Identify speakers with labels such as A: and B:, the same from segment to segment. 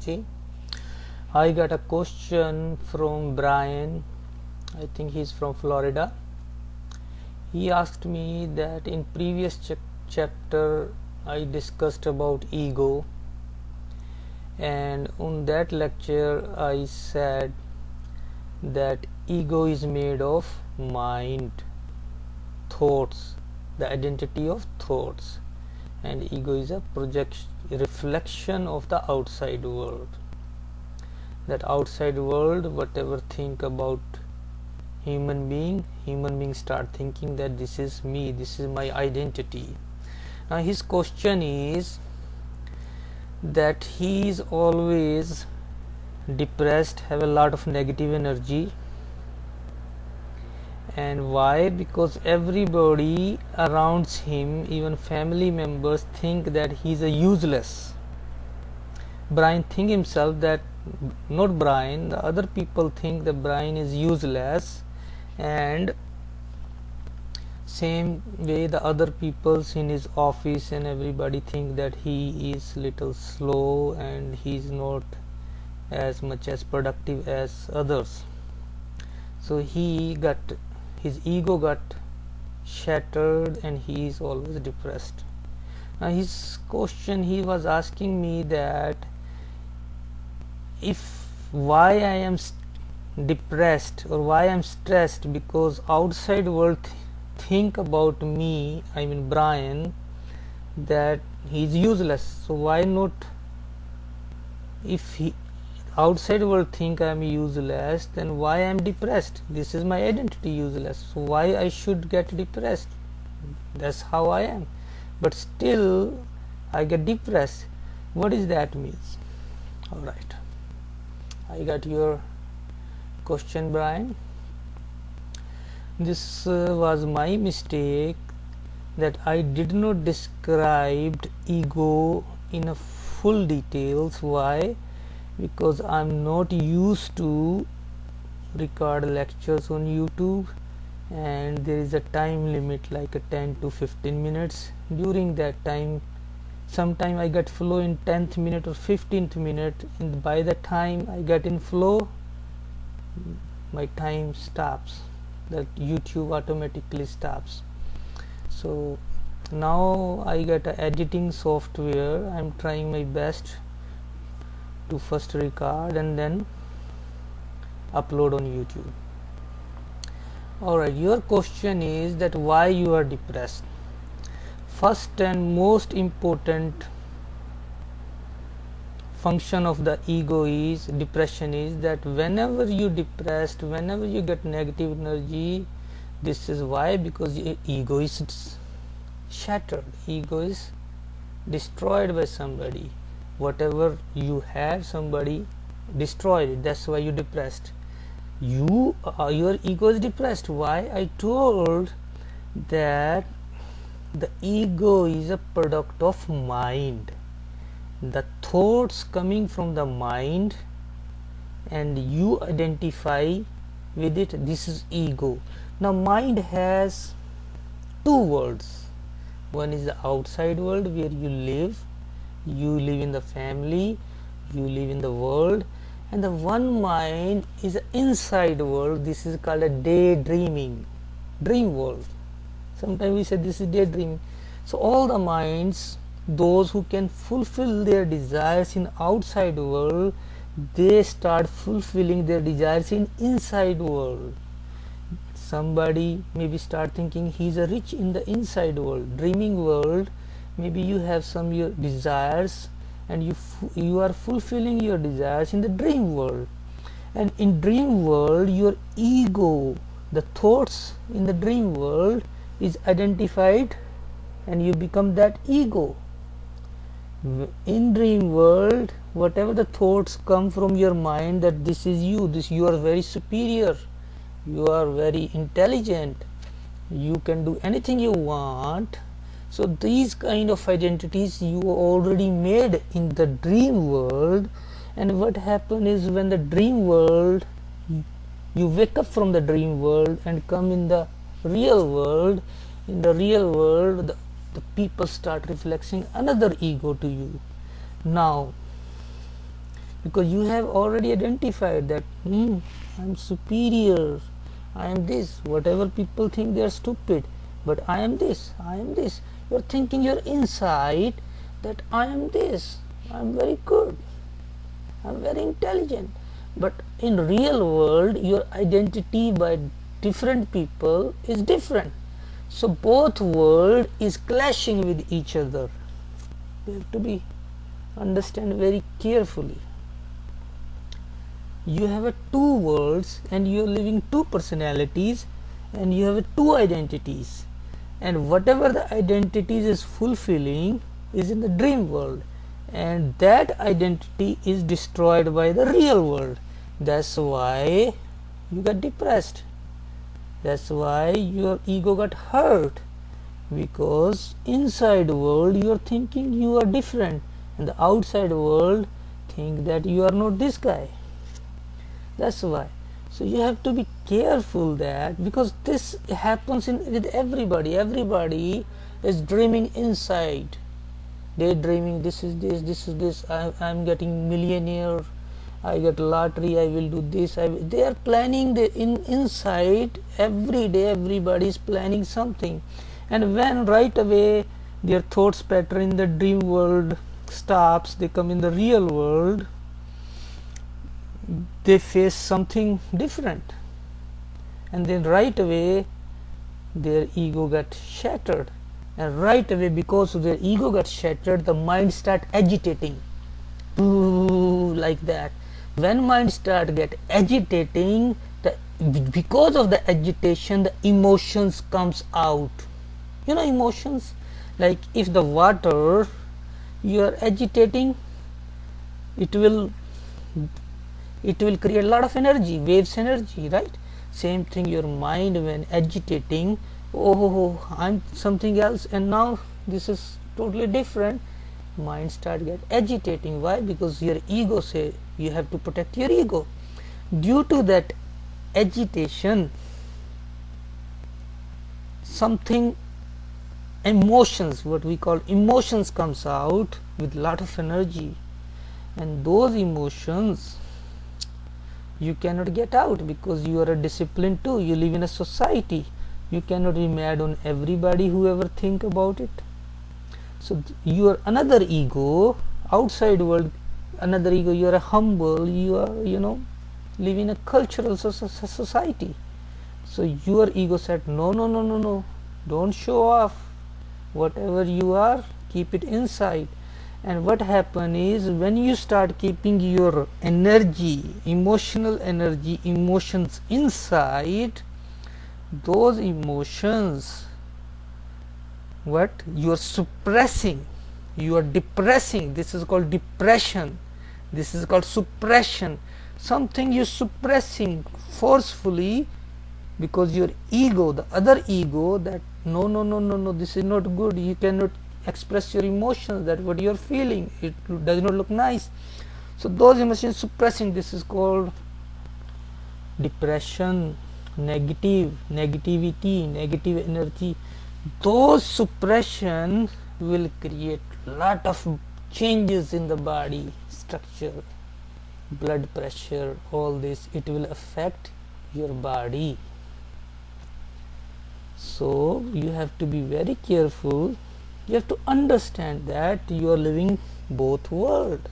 A: Ji. I got a question from Brian. I think he's from Florida. He asked me that in previous chapter I discussed about ego, and on that lecture I said that ego is made of mind, thoughts, the identity of thoughts, and ego is a reflection of the outside world. That outside world, whatever think about human being start thinking that this is me, this is my identity. Now his question is that he is always depressed, have a lot of negative energy. And why? Because everybody around him, even family members, think that he is a useless. Brian think himself that, not Brian, the other people think that Brian is useless, and same way the other peoples in his office and everybody think that he is little slow and he is not as much as productive as others. So his ego got shattered and he is always depressed. Now his question, he was asking me that why I am depressed or why I am stressed, because outside world think about me, I mean Brian, that he is useless. So why not, if outside world think I am useless, then why I am depressed? This is my identity, useless. So why I should get depressed? That's how I am. But still I get depressed. What does that means? Alright, I got your question, Brian. This was my mistake, that I did not describe ego in a full details. Why? Because I'm not used to record lectures on YouTube, and there is a time limit like a 10 to 15 minutes. During that time, sometime I get flow in 10th minute or 15th minute, and by the time I get in flow, my time stops. That YouTube automatically stops. So now I get a editing software. I'm trying my best to first record and then upload on YouTube. Alright, your question is that why you are depressed. First and most important function of the ego is depression, is that whenever you depressed, whenever you get negative energy, this is why, because your ego is shattered, ego is destroyed by somebody. Whatever you had, somebody destroyed it. That's why you're depressed. Your ego is depressed. Why? I told that the ego is a product of mind. The thoughts coming from the mind, and you identify with it. This is ego. Now mind has two worlds. One is the outside world, where you live in the family, you live in the world, and the one mind is the inside world. This is called a daydreaming, dream world. Sometimes we say this is daydreaming. So all the minds, those who can fulfill their desires in outside world, they start fulfilling their desires in inside world. Somebody maybe start thinking he's a rich in the inside world, dreaming world. Maybe you have some your desires, and you are fulfilling your desires in the dream world. And in dream world, your ego, the thoughts in the dream world, is identified, and you become that ego. In dream world, whatever the thoughts come from your mind, that this is you, you are very superior, you are very intelligent, you can do anything you want. So these kind of identities you already made in the dream world. And what happens is, when the dream world, you wake up from the dream world and come in the real world, in the real world the people start reflecting another ego to you. Now because you have already identified that I'm superior, I am this. Whatever people think, they are stupid, but I am this, I am this. You're thinking your inside that I am this, I'm very good, I'm very intelligent. But in real world, your identity by different people is different. So both world is clashing with each other. You have to be understand very carefully. You have a two worlds and you are living two personalities and you have a two identities, and whatever the identities is fulfilling is in the dream world, and that identity is destroyed by the real world. That's why you got depressed, that's why your ego got hurt, because inside world you are thinking you are different and the outside world think that you are not this guy. That's why. So you have to be careful that, because this happens with everybody. Everybody is dreaming inside. They're dreaming this is this, this is this. I'm getting millionaire. I get lottery. I will do this. They are planning inside every day. Everybody is planning something, and when right away their thoughts pattern in the dream world stops, they come in the real world. They face something different, and then right away their ego got shattered, and right away because their ego got shattered, the mind start agitating like that. When mind start get agitating, because of the agitation the emotions comes out. You know emotions, like if the water you are agitating, it will create a lot of energy, waves energy, right? Same thing your mind when agitating, oh I'm something else and now this is totally different, mind start get agitating. Why? Because your ego say you have to protect your ego. Due to that agitation, something emotions, what we call emotions, comes out with lot of energy, and those emotions you cannot get out because you are a disciplined too. You live in a society. You cannot be mad on everybody whoever think about it. So you are another ego, outside world, another ego. You are a humble. You are live in a cultural society. So your ego said no, don't show off. Whatever you are, keep it inside. And what happen is, when you start keeping your energy, emotional energy, emotions inside, those emotions, what you are suppressing, you are depressing. This is called depression, this is called suppression. Something you suppressing forcefully, because your ego, the other ego, that no, this is not good, you cannot express your emotions, that what you are feeling, it does not look nice. So those emotions suppressing, this is called depression, negativity, negative energy. Those suppression will create lot of changes in the body structure, blood pressure, all this, it will affect your body. So you have to be very careful. You have to understand that you are living both worlds.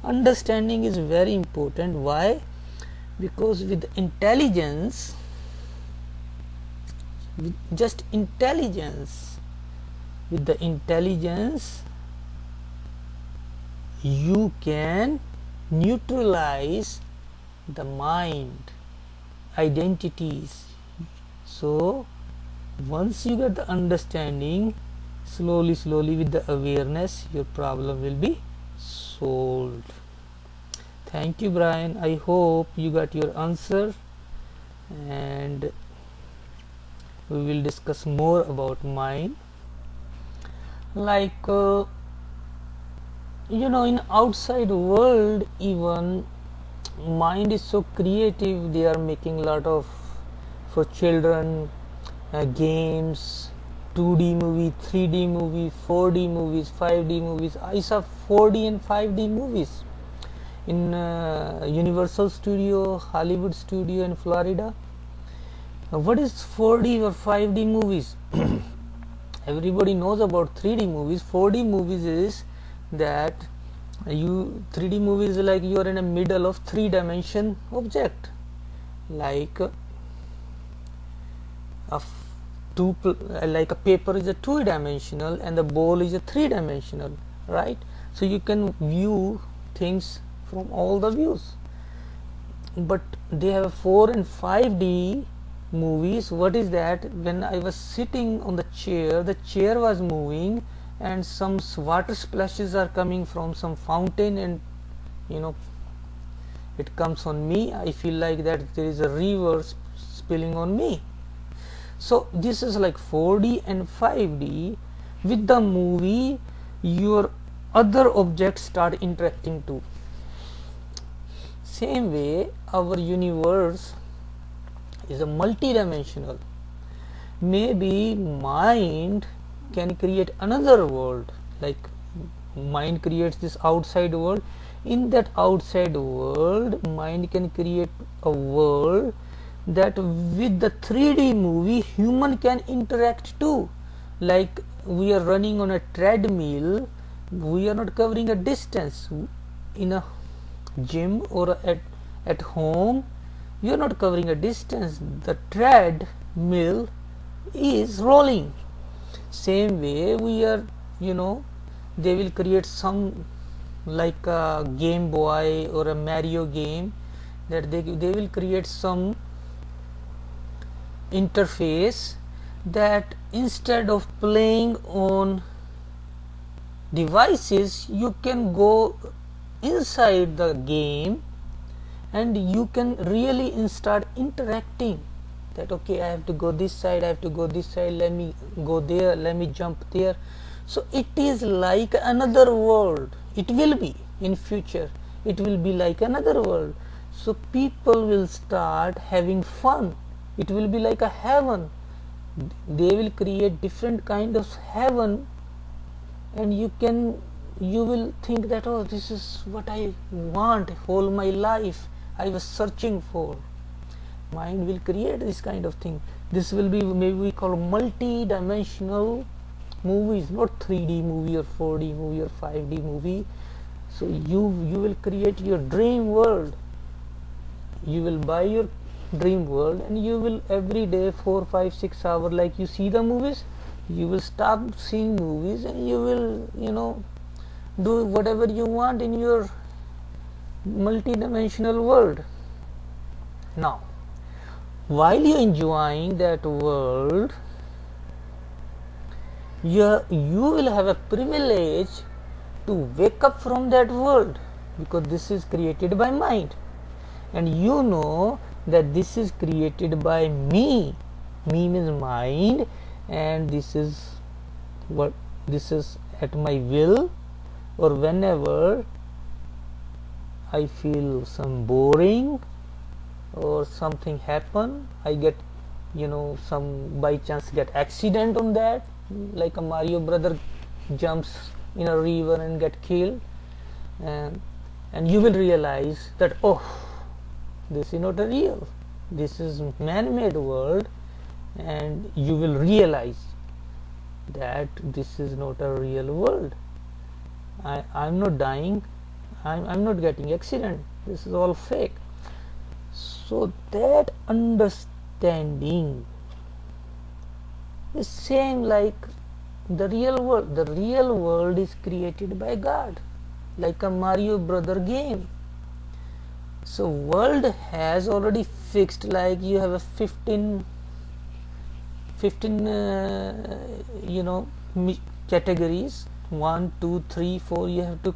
A: Understanding is very important. Why? Because with intelligence, with just intelligence, with the intelligence, you can neutralize the mind, identities. So once you get the understanding, slowly with the awareness, your problem will be solved. Thank you, Brian. I hope you got your answer, and we will discuss more about mind. Like in outside world, even mind is so creative. They are making lot of, for children, games, 2D movie, 3D movie, 4D movies, 5D movies. I saw 4D and 5D movies. in Universal Studio, Hollywood Studio in Florida. What is 4D or 5D movies? Everybody knows about 3D movies. 4D movies is that 3D movies is like you are in the middle of 3-dimension object, like like a paper is a 2-dimensional and the ball is a 3-dimensional, right? So you can view things from all the views. But they have 4 and 5D movies. What is that? When I was sitting on the chair was moving and some water splashes are coming from some fountain, and it comes on me. I feel like that there is a river spilling on me. So this is like 4D and 5D. With the movie, your other objects start interacting too. Same way, our universe is a multi-dimensional. Maybe mind can create another world, like mind creates this outside world. In that outside world, mind can create a world that with the 3D movie human can interact too. Like we are running on a treadmill, we are not covering a distance. In a gym or at home, you are not covering a distance. The treadmill is rolling. Same way we are, they will create some like a Game Boy or a Mario game, that they will create some interface that instead of playing on devices, you can go inside the game and you can really start interacting. That okay, I have to go this side, I have to go this side, let me go there, let me jump there. So it is like another world. It will be in future, it will be like another world. So people will start having fun. It will be like a heaven. They will create different kind of heaven, and you will think that, oh, this is what I want all my life, I was searching for. Mind will create this kind of thing. This will be, maybe we call multi-dimensional movies, not 3D movie or 4D movie or 5D movie. So you will create your dream world. You will buy your dream world and you will every day 4, 5, 6 hours, like you see the movies, you will stop seeing movies and you will do whatever you want in your multi-dimensional world. Now while you enjoying that world, you will have a privilege to wake up from that world, because this is created by mind, and you know that this is created by me. Me means mind, and this is at my will, or whenever I feel some boring or something happen, I get some by chance get accident on that, like a Mario brother jumps in a river and get killed, and you will realize that, oh, this is not a real, this is man-made world, and you will realize that this is not a real world. I'm not dying, I'm not getting accident, this is all fake. So that understanding is same like the real world. The real world is created by God, like a Mario brother game. So world has already fixed, like you have a 15 categories, 1, 2, 3, 4, you have to